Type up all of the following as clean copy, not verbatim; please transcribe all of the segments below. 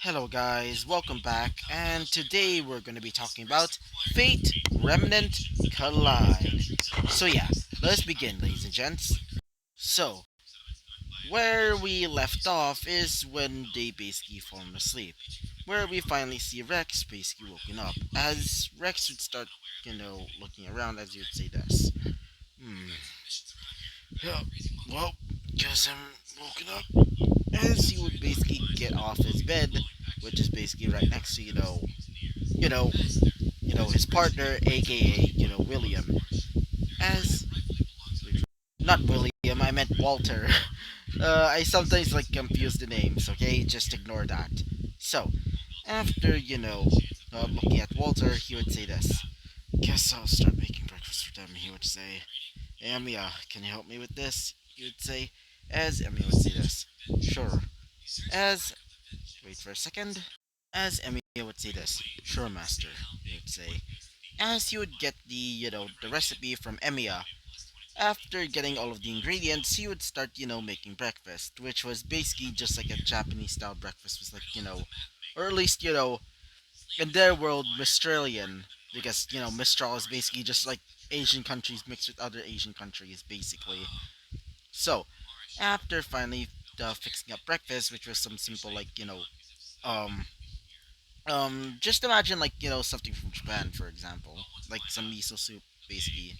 Hello, guys, welcome back, and today we're going to be talking about Fate Remnant Collide. So, yeah, let's begin, ladies and gents. So, where we left off is when they basically fallen asleep, where we finally see Rex basically woken up, as Rex would start, looking around as you'd say this. Hmm, yeah, well, guess I'm woken up. As he would basically get off his bed, which is basically right next to, you know, his partner, aka, William. As not William, I meant Walter. I sometimes like confuse the names. Okay, just ignore that. So after looking at Walter, he would say this. Guess I'll start making breakfast for them. He would say, "Hey, Amia, can you help me with this?" He would say, as Amia would say this. Sure. As wait for a second. As Amia would say this. Sure, master. He would say, as he would get the recipe from Emiya. After getting all of the ingredients, he would start, making breakfast, which was basically just like a Japanese style breakfast, was like, or at least, in their world, Mistralian, because, Mistral is basically just like Asian countries mixed with other Asian countries, basically. So, after finally fixing up breakfast, which was some simple, like, um, just imagine, like, something from Japan, for example, like some miso soup, basically.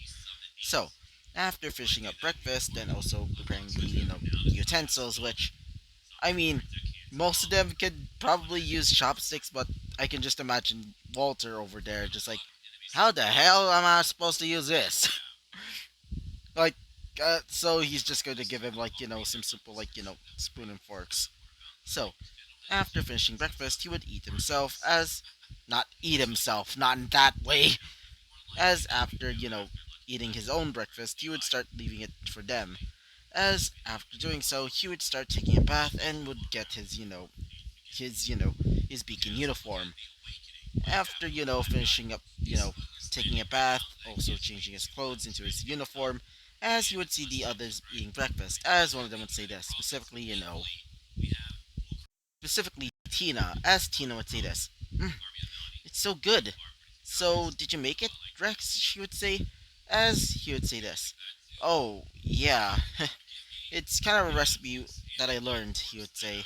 So, after finishing up breakfast, then also preparing the utensils, which I mean, most of them could probably use chopsticks, but I can just imagine Walter over there, just like, how the hell am I supposed to use this? like, so he's just going to give him like some simple like spoon and forks. So after finishing breakfast, he would eat himself as not eat himself, not in that way. As after eating his own breakfast, he would start leaving it for them. As after doing so, he would start taking a bath and would get his his beacon uniform. After finishing up taking a bath, also changing his clothes into his uniform, as he would see the others eating breakfast, as one of them would say this, specifically Tina, as Tina would say this. "Mm, it's so good. So, did you make it, Rex?" She would say, as he would say this. "Oh, yeah. It's kind of a recipe that I learned," he would say,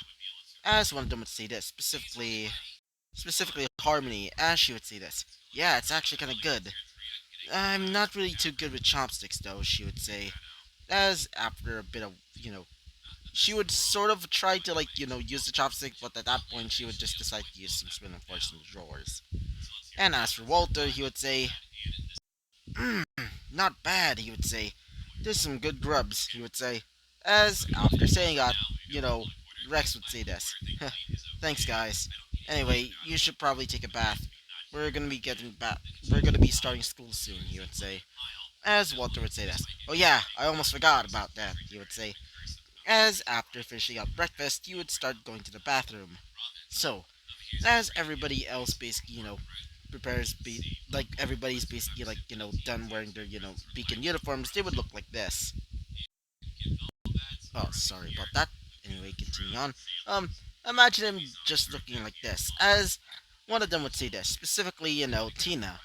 as one of them would say this, specifically Harmony, as she would say this. "Yeah, it's actually kind of good. I'm not really too good with chopsticks, though," she would say, as after a bit of, she would sort of try to, like, use the chopstick, but at that point she would just decide to use some spin and force in the drawers. And as for Walter, he would say, "Mmm, not bad," he would say. "There's some good grubs," he would say. As after saying that, you know, Rex would say this. "Thanks, guys. Anyway, you should probably take a bath. We're gonna be getting back. We're gonna be starting school soon," he would say. As Walter would say this. "Oh yeah, I almost forgot about that," he would say. As after finishing up breakfast, he would start going to the bathroom. So, as everybody else basically, like everybody's basically like, done wearing their, beacon uniforms, they would look like this. Oh, sorry about that. Anyway, continuing on. Imagine him just looking like this, as one of them would say this, specifically, Tina.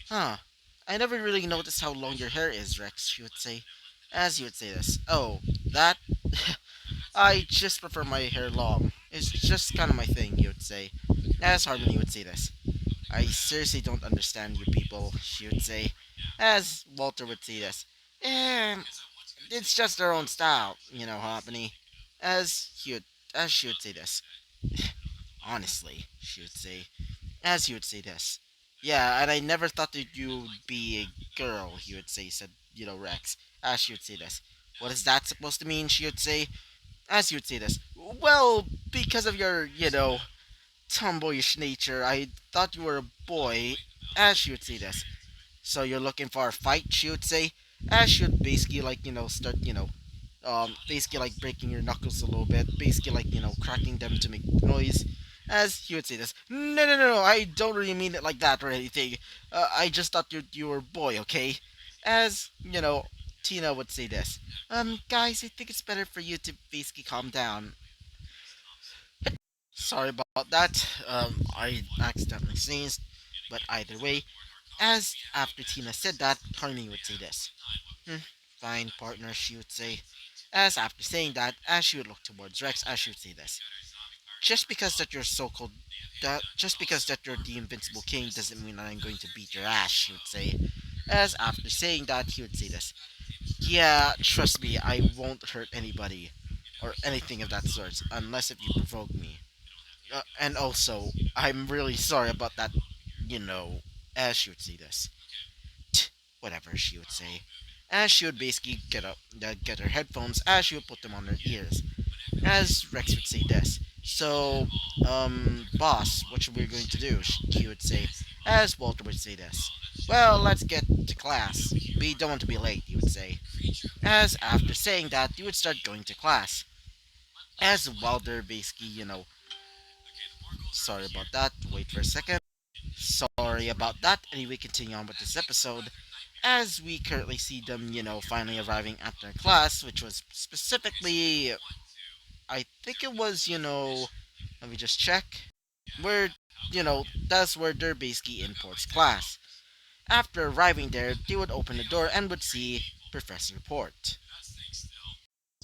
"Huh, I never really noticed how long your hair is, Rex," she would say, as he would say this. "Oh, that? I just prefer my hair long. It's just kind of my thing," he would say, as Harmony would say this. "I seriously don't understand you people," she would say, as Walter would say this. It's just their own style, Harmony," as he would, as she would say this. "Honestly," she would say, as he would say this. "Yeah, and I never thought that you would be a girl," he would say, said, Rex, as she would say this. "What is that supposed to mean?" she would say, as he would say this. "Well, because of your, tomboyish nature, I thought you were a boy," as she would say this. "So you're looking for a fight," she would say, as she would basically, like, start, basically like breaking your knuckles a little bit, basically like, cracking them to make noise. As he would say this. "No, no, no, no, I don't really mean it like that or anything. I just thought you were a boy, okay?" As, Tina would say this. Guys, I think it's better for you to basically calm down." Sorry about that. I accidentally sneezed. But either way, as after Tina said that, Harmony would say this. "Hmm, fine, partner," she would say. As after saying that, as she would look towards Rex, as she would say this. Just because that you're so-called that just because that you're the invincible king doesn't mean that I'm going to beat your ass, she would say. As after saying that, he would say this. Yeah, trust me, I won't hurt anybody or anything of that sort unless if you provoke me. And also, I'm really sorry about that, you know, as she would say this. Whatever, she would say. As she would basically get her headphones, as she would put them on her ears. As Rex would say this. So, boss, what should we going to do? He would say. As Walter would say this. Well, let's get to class. We don't want to be late, he would say. As after saying that, he would start going to class. As Walter basically, sorry about that. Wait for a second. Sorry about that. Anyway, continue on with this episode. As we currently see them, finally arriving at their class, which was specifically, I think it was, let me just check. Where, that's where they're basically in Port's class. After arriving there, they would open the door and would see Professor Port.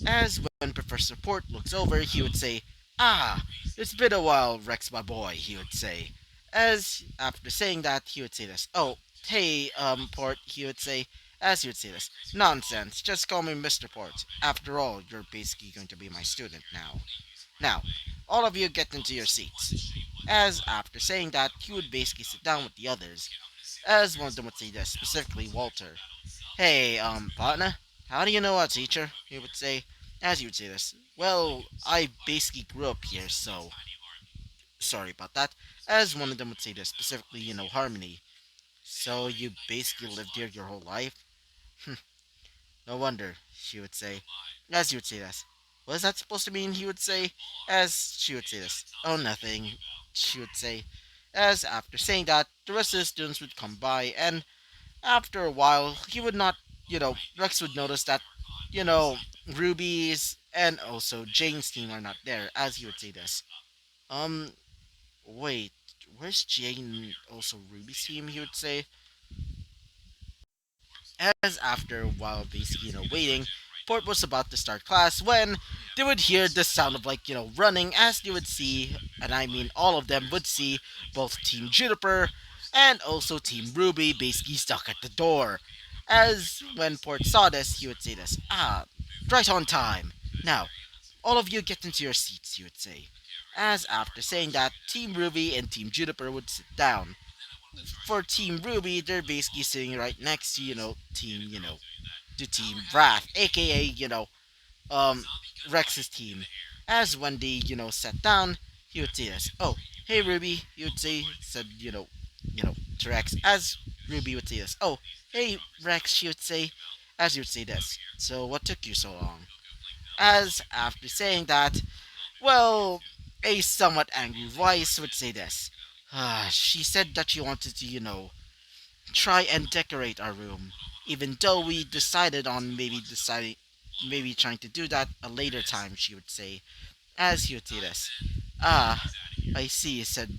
As when Professor Port looks over, he would say, "Ah, it's been a while, Rex, my boy," he would say. As after saying that, he would say this. "Oh, hey, Port," he would say. As he would say this. "Nonsense, just call me Mr. Port. After all, you're basically going to be my student now. Now, all of you get into your seats." As after saying that, he would basically sit down with the others. As one of them would say this, specifically Walter. "Hey, partner, how do you know our teacher?" he would say. As you would say this. "Well, I basically grew up here, so sorry about that." As one of them would say this, specifically, Harmony. "So you basically lived here your whole life?" "No wonder," she would say. As you would say this. "What is that supposed to mean?" he would say. As she would say this. "Oh, nothing," she would say. As after saying that, the rest of the students would come by, and after a while, he would not, Rex would notice that, Ruby's and also Jane's team are not there, as he would say this. Um, wait, where's Jane, also Ruby's team, he would say. As after a while, basically, waiting, Port was about to start class when they would hear the sound of, like, running, as they would see, and I mean all of them would see, both Team Juniper and also Team Ruby basically stuck at the door. As when Port saw this, he would say this. "Ah, right on time. Now, all of you get into your seats," he would say. As after saying that, Team Ruby and Team Juniper would sit down. For Team Ruby, they're basically sitting right next to, to Team Wrath, aka, Rex's team. As when they, sat down, he would say this. "Oh, hey Ruby," he would say, said, to Rex. As Ruby would say this. "Oh, hey Rex," she would say, as he would say this. "So what took you so long?" As after saying that, well, a somewhat angry voice would say this. She said that she wanted to, try and decorate our room, even though we decided on maybe trying to do that a later time," she would say, as he would say this. "Ah, I see," said,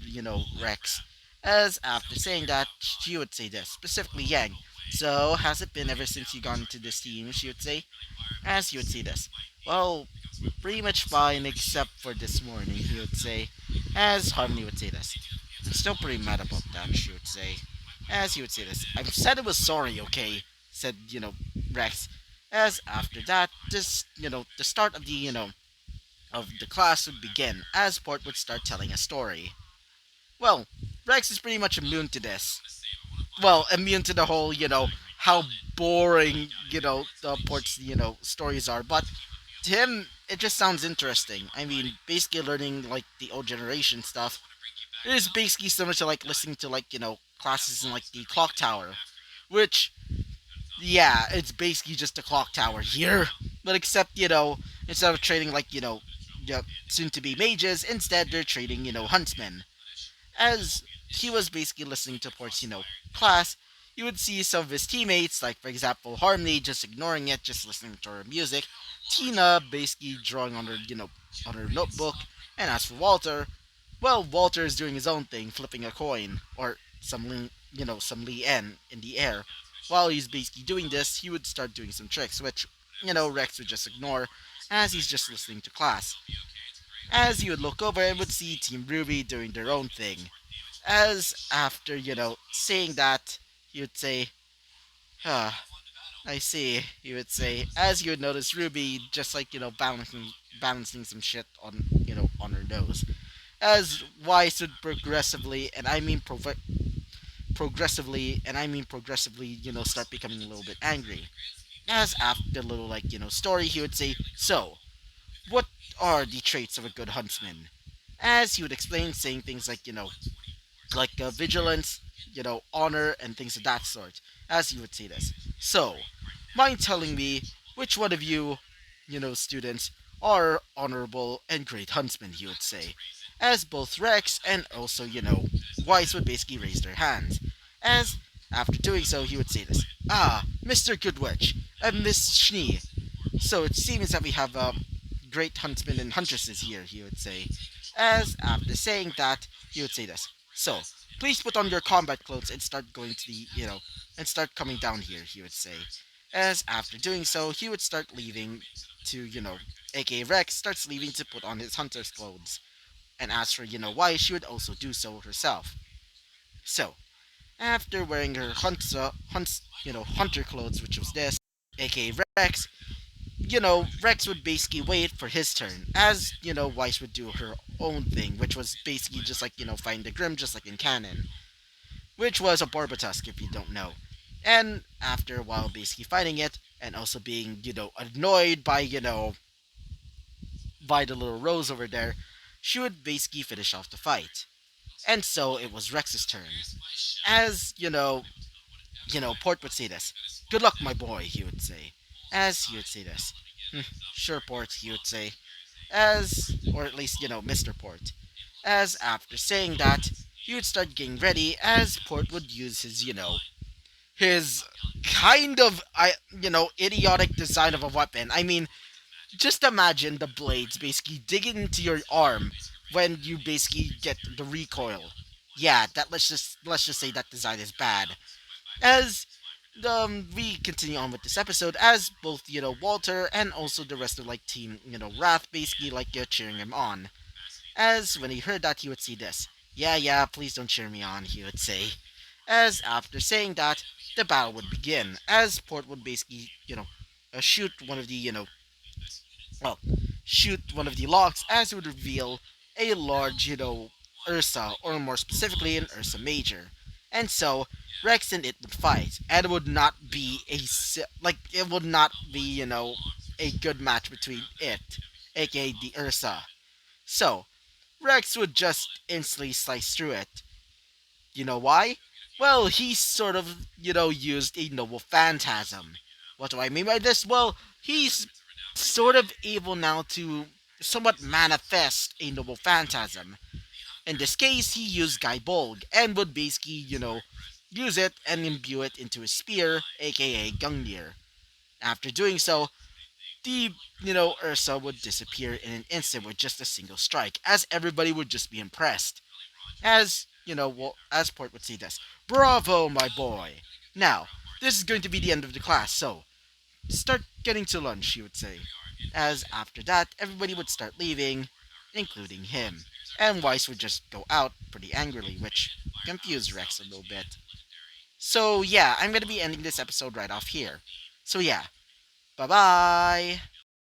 Rex. As after saying that, she would say this, specifically Yang. "So, has it been ever since you got into this team?" she would say, as he would say this. "Well, pretty much fine except for this morning," he would say, as Harmony would say this. "I'm still pretty mad about that," she would say, as he would say this. "I said I was sorry, okay?" said, Rex. As after that, the start of of the class would begin, as Port would start telling a story. Well, Rex is pretty much immune to this. Well, immune to the whole, how boring, the Port's, stories are, but to him, it just sounds interesting. I mean, basically learning, like, the old generation stuff. It is basically similar to, like, listening to, like, classes in, like, the clock tower. Which, yeah, it's basically just a clock tower here. But except, instead of trading, like, yeah, soon to be mages, instead they're trading, huntsmen. As he was basically listening to Port's, class, you would see some of his teammates, like for example Harmony, just ignoring it, just listening to her music. Tina basically drawing on her, on her notebook, and as for Walter, Well, Walter is doing his own thing, flipping a coin or some li en in the air. While he's basically doing this, he would start doing some tricks, which Rex would just ignore as he's just listening to class. As he would look over and would see Team Ruby doing their own thing. As after saying that, he would say, "Ah, I see." He would say, as you would notice Ruby just like balancing some shit on on her nose. As Weiss would progressively, start becoming a little bit angry. As after the little story, he would say, "So, what are the traits of a good huntsman?" As he would explain, saying things like vigilance, honor, and things of that sort, as you would say this. So, mind telling me which one of you, students, are honorable and great huntsmen, he would say. As both Rex and also, Weiss would basically raise their hands. As, after doing so, he would say this. "Ah, Mr. Goodwitch and Miss Schnee. So it seems that we have great huntsmen and huntresses here," he would say. As, after saying that, he would say this. "So, please put on your combat clothes and start going to and start coming down here," he would say. As, after doing so, he would start leaving to, aka Rex starts leaving to put on his hunter's clothes. And as for, why, she would also do so herself. So, after wearing her hunter clothes, which was this, aka Rex, Rex would basically wait for his turn, as, Weiss would do her own thing, which was basically just like, find the Grim, just like in canon, which was a Barbattusk, if you don't know. And after a while, basically fighting it, and also being, annoyed by, by the little Rose over there, she would basically finish off the fight. And so it was Rex's turn. As, Port would say this. "Good luck, my boy," he would say. As he would say this. "Hmm, sure, Port," he would say. As, or at least, Mr. Port. As after saying that, he would start getting ready as Port would use his, his kind of, idiotic design of a weapon. I mean, just imagine the blades basically digging into your arm when you basically get the recoil. Yeah, that let's just say that design is bad. As we continue on with this episode, as both Walter and also the rest of like team Wrath basically like cheering him on. As when he heard that, he would say this. "Yeah, yeah, please don't cheer me on," he would say. As after saying that, the battle would begin. As Port would basically shoot one of the well, shoot one of the locks, as it would reveal a large, Ursa, or more specifically, an Ursa Major. And so, Rex and it would fight, and it would not be it would not be, a good match between it, aka the Ursa. So, Rex would just instantly slice through it. You know why? Well, he sort of, used a noble phantasm. What do I mean by this? Well, he's sort of able now to somewhat manifest a noble phantasm. In this case, he used Guy Bolg and would basically, use it and imbue it into his spear, aka Gungnir. After doing so, the, Ursa would disappear in an instant with just a single strike, as everybody would just be impressed. As, as Port would see this. "Bravo, my boy! Now, this is going to be the end of the class, so start getting to lunch," he would say. As after that, everybody would start leaving, including him. And Weiss would just go out pretty angrily, which confused Rex a little bit. So yeah, I'm gonna be ending this episode right off here. So yeah, bye bye!